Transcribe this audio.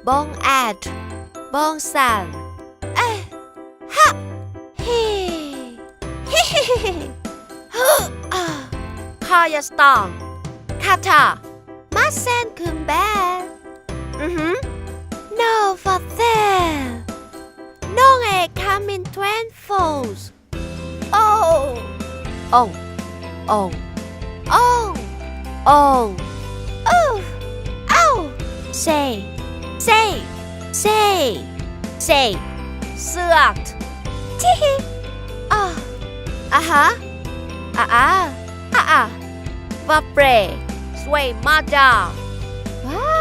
บองแอดบองสันฮะเฮ้เฮ้คอยสตองคาถามาเซนคืมแบno for them น้องเอก come in twin folds oh oh oh oh oh oh oh say say say say เสือกที่ฮะว่าเปรสวยมาจ้าว้า